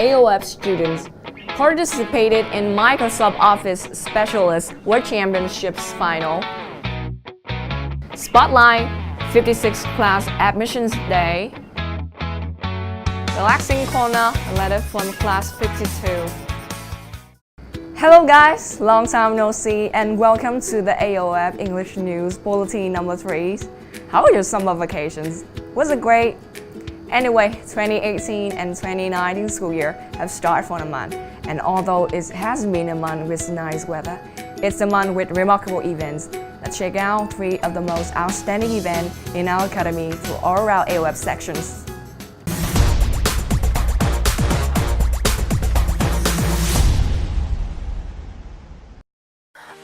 AOF students participated in Microsoft Office Specialist World Championships final. Spotlight 56th class admissions day. Relaxing corner, a letter from class 52. Hello guys, long time no see and welcome to the AOF English News Bulletin number 3. How are your summer vacations? Was it great? Anyway, 2018 and 2019 school year have started for a month, and although it has been a month with nice weather, it's a month with remarkable events. Let's check out 3 of the most outstanding events in our academy through all our AOF sections.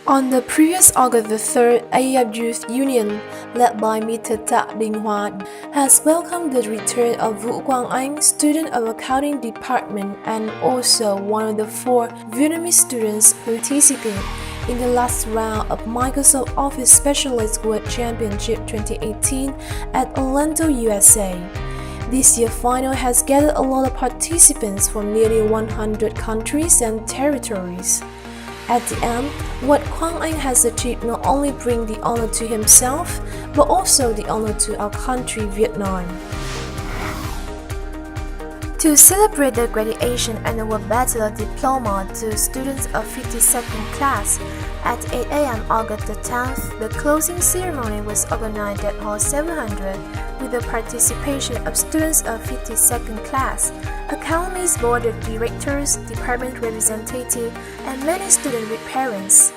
On the previous August the 3rd, AOF Youth Union, led by Mr. Tạ Đình Hòa, has welcomed the return of Vũ Quang Anh, student of Accounting Department and also one of the 4 Vietnamese students participating in the last round of Microsoft Office Specialist World Championship 2018 at Orlando, USA. This year's final has gathered a lot of participants from nearly 100 countries and territories. At the end, what Quang Anh has achieved not only brings the honor to himself, but also the honor to our country, Vietnam. To celebrate the graduation and award Bachelor Diploma to students of 52nd class, at 8 a.m. August the 10th, the closing ceremony was organized at Hall 700 with the participation of students of 52nd class, Academy's board of directors, department representatives, and many students with parents.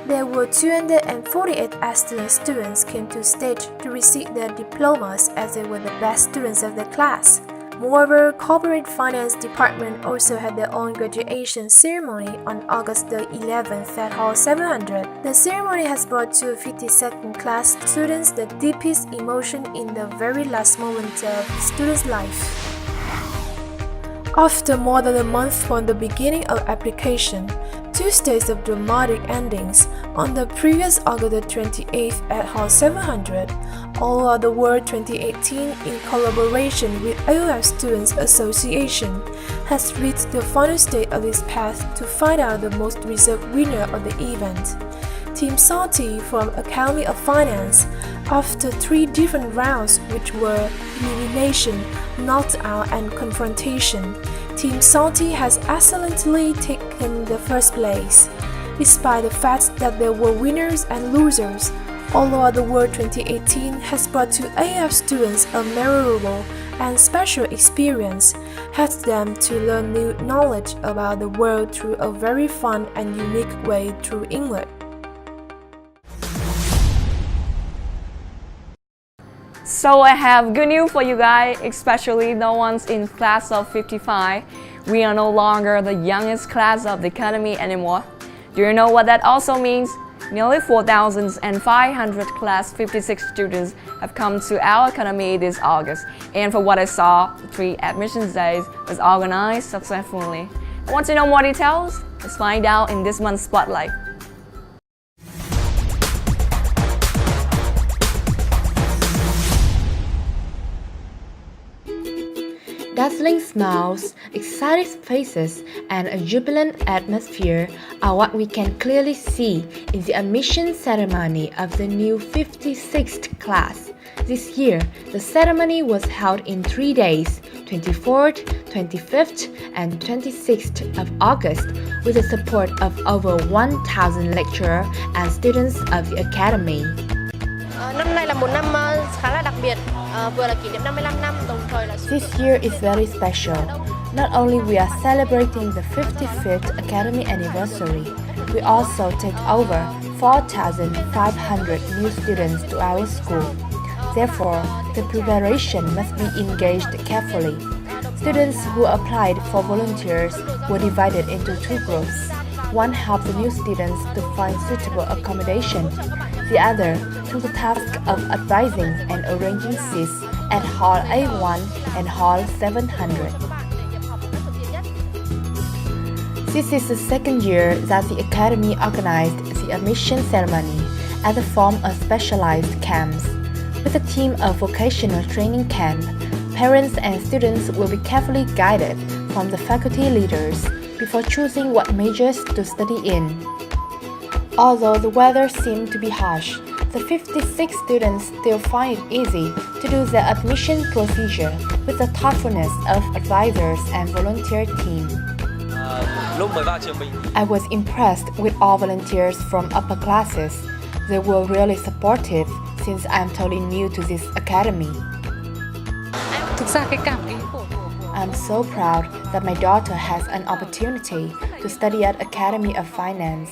There were 248 excellent students came to stage to receive their diplomas as they were the best students of the class. Moreover, Corporate Finance Department also had their own graduation ceremony on August the 11th at Hall 700. The ceremony has brought to 52nd class students the deepest emotion in the very last moment of students' life. After more than a month from the beginning of application, 2 stages of dramatic endings, on the previous August the 28th at Hall 700, All of the World 2018 in collaboration with AOF Students Association has reached the final stage of its path to find out the most deserved winner of the event. Team Salty from Academy of Finance, after 3 different rounds which were elimination, knockout and confrontation, Team Salty has excellently taken the first place. Despite the fact that there were winners and losers, All Over the World 2018 has brought to AF students a memorable and special experience, helped them to learn new knowledge about the world through a very fun and unique way through English. So I have good news for you guys, especially the ones in class of 55. We are no longer the youngest class of the academy anymore. Do you know what that also means? Nearly 4,500 class 56 students have come to our academy this August, and for what I saw, the 3 admissions days was organized successfully. Want to know more details? Let's find out in this month's spotlight. Dazzling smiles, excited faces, and a jubilant atmosphere are what we can clearly see in the admission ceremony of the new 56th class. This year, the ceremony was held in 3 days, 24th, 25th, and 26th of August, with the support of over 1,000 lecturers and students of the academy. Năm nay là một năm khá là đặc biệt, vừa là kỷ niệm 55 năm, đồng thời là This year is very special. Not only we are celebrating the 55th Academy anniversary, we also take over 4,500 new students to our school. Therefore, the preparation must be engaged carefully. Students who applied for volunteers were divided into 2 groups. One helped the new students to find suitable accommodation. The other took the task of advising and arranging seats at Hall A1 and Hall 700. This is the second year that the Academy organized the admission ceremony as a form of specialized camps. With a team of vocational training camp, Parents and students will be carefully guided from the faculty leaders before choosing what majors to study in. Although the weather seemed to be harsh, the 56 students still find it easy to do their admission procedure with the thoughtfulness of advisors and volunteer team. I was impressed with all volunteers from upper classes. They were really supportive since I'm totally new to this academy. I'm so proud that my daughter has an opportunity to study at Academy of Finance.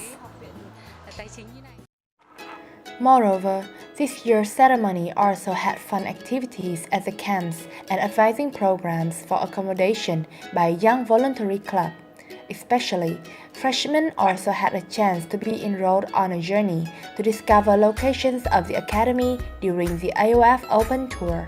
Moreover, this year's ceremony also had fun activities at the camps and advising programs for accommodation by a young voluntary club. Especially, freshmen also had a chance to be enrolled on a journey to discover locations of the academy during the AOF Open Tour.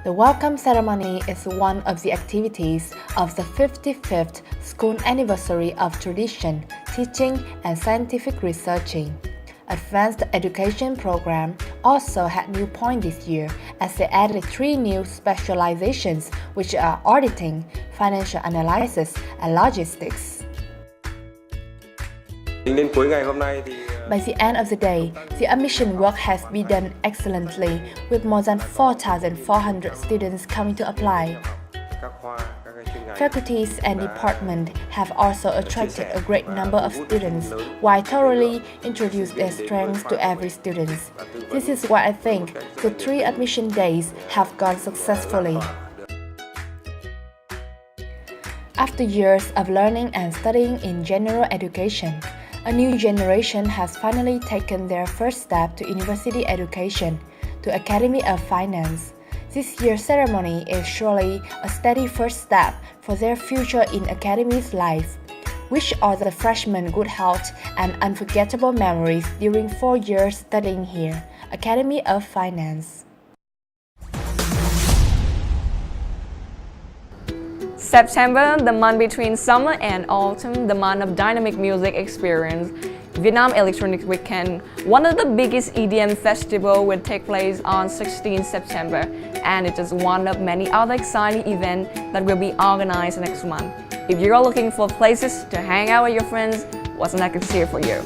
The welcome ceremony is one of the activities of the 55th school anniversary of tradition, teaching, and scientific researching. Advanced education program also had new point this year as they added 3 new specializations which are auditing, financial analysis, and logistics. By the end of the day, the admission work has been done excellently with more than 4,400 students coming to apply. Faculties and departments have also attracted a great number of students while thoroughly introduced their strengths to every student. This is why I think the 3 admission days have gone successfully. After years of learning and studying in general education, a new generation has finally taken their first step to university education, to Academy of Finance. This year's ceremony is surely a steady first step for their future in academy's life. Wish all the freshmen good health and unforgettable memories during 4 years studying here, Academy of Finance. September, the month between summer and autumn, the month of dynamic music experience. Vietnam Electronic Weekend, one of the biggest EDM festival, will take place on 16 September, and it is one of many other exciting events that will be organized next month. If you're looking for places to hang out with your friends, what's next here for you?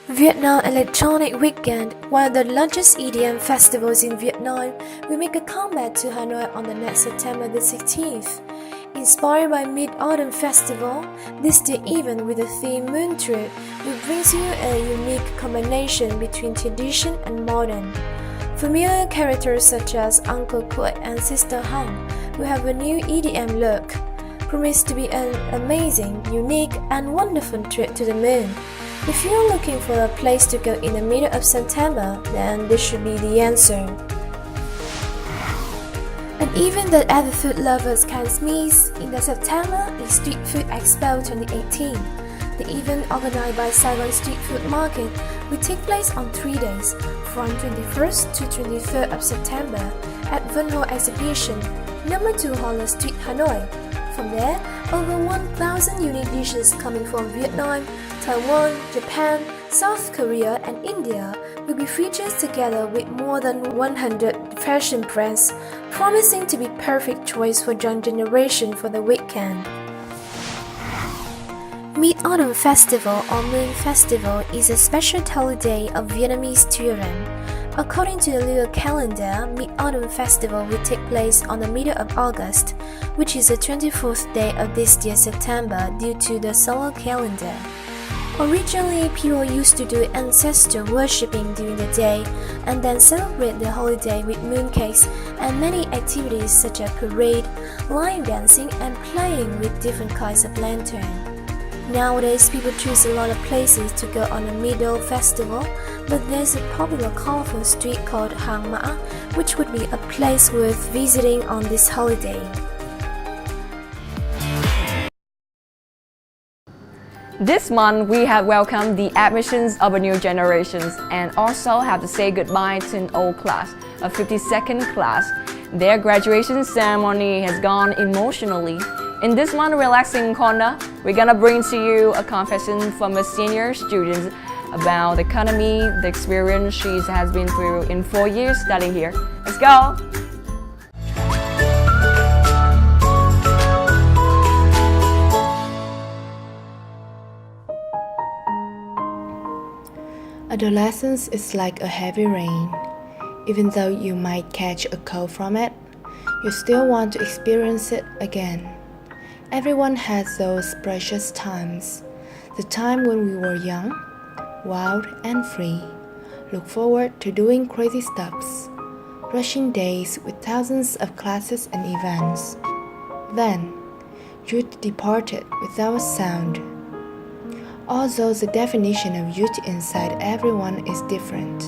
Vietnam Electronic Weekend, one of the largest EDM festivals in Vietnam, will make a comeback to Hanoi on the next September the 16th. Inspired by Mid-Autumn Festival, this year event with the theme Moon Trip will bring you a unique combination between tradition and modern. Familiar characters such as Uncle Quet and Sister Hong will have a new EDM look, promised to be an amazing, unique, and wonderful trip to the moon. If you're looking for a place to go in the middle of September, then this should be the answer. An event that other food lovers can't miss in the September is Street Food Expo 2018. The event organized by Saigon Street Food Market will take place on 3 days, from 21st to 23rd of September at Vân Hồ Exhibition, number 2 Holland Street, Hanoi. From there, over 1,000 unique dishes coming from Vietnam, Taiwan, Japan, South Korea, and India will be featured together with more than 100 fashion brands, promising to be perfect choice for young generation for the weekend. Mid-Autumn Festival or Moon Festival is a special holiday of Vietnamese children. According to the lunar calendar, Mid-Autumn Festival will take place on the middle of August, which is the 24th day of this year September due to the solar calendar. Originally, people used to do ancestor worshipping during the day and then celebrate the holiday with mooncakes and many activities such as parade, line dancing, and playing with different kinds of lantern. Nowadays, people choose a lot of places to go on a middle festival, but there's a popular colorful street called Hàng Mã, which would be a place worth visiting on this holiday. This month, we have welcomed the admissions of a new generations and also have to say goodbye to an old class, a 52nd class. Their graduation ceremony has gone emotionally. In this month relaxing corner, we're gonna bring to you a confession from a senior student about the academy, the experience she has been through in 4 years studying here. Let's go! Adolescence is like a heavy rain. Even though you might catch a cold from it, you still want to experience it again. Everyone has those precious times, the time when we were young, wild and free, look forward to doing crazy stuffs, rushing days with thousands of classes and events. Then, youth departed without a sound. Although the definition of youth inside everyone is different,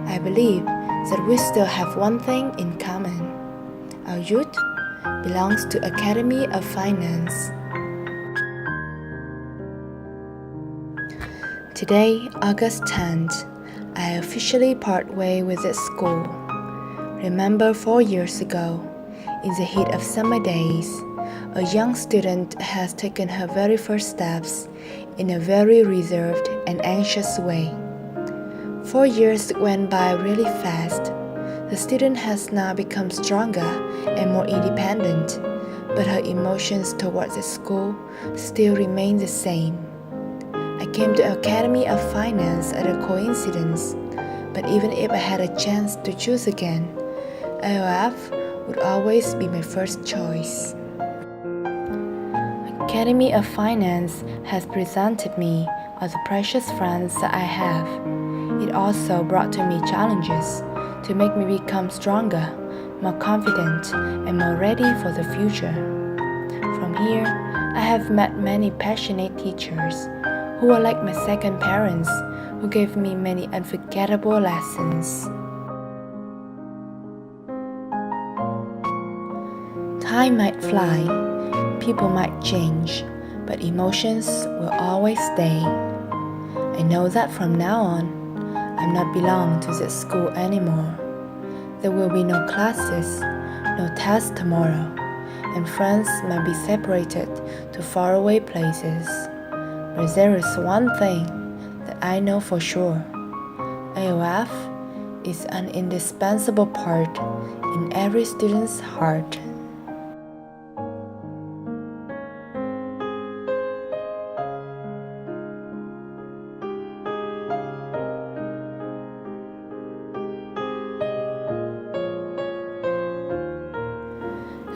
I believe that we still have one thing in common. Our youth belongs to Academy of Finance. Today, August 10th, I officially part way with this school. Remember 4 years ago, in the heat of summer days, a young student has taken her very first steps in a very reserved and anxious way. 4 years went by really fast. The student has now become stronger and more independent, but her emotions towards the school still remain the same. I came to Academy of Finance at a coincidence, but even if I had a chance to choose again, AOF would always be my first choice. Academy of Finance has presented me all the precious friends that I have. It also brought to me challenges to make me become stronger, more confident, and more ready for the future. From here, I have met many passionate teachers who are like my second parents, who gave me many unforgettable lessons. Time might fly, people might change, but emotions will always stay. I know that from now on, I'm not belong to this school anymore. There will be no classes, no tests tomorrow, and friends might be separated to faraway places. But there is one thing that I know for sure. AOF is an indispensable part in every student's heart.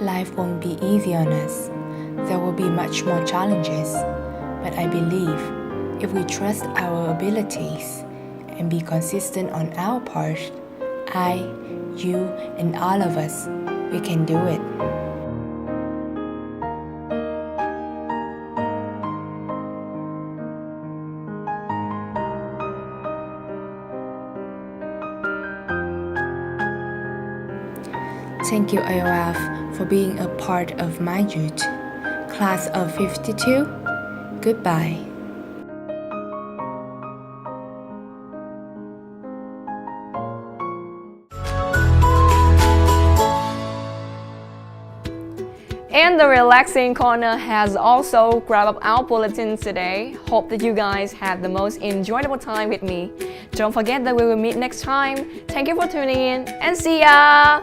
Life won't be easy on us. There will be much more challenges. But I believe if we trust our abilities and be consistent on our part, I, you, and all of us, we can do it. Thank you, AOF, for being a part of my youth. Class of 52, goodbye. And the relaxing corner has also grabbed up our bulletin today. Hope that you guys had the most enjoyable time with me. Don't forget that we will meet next time. Thank you for tuning in and see ya!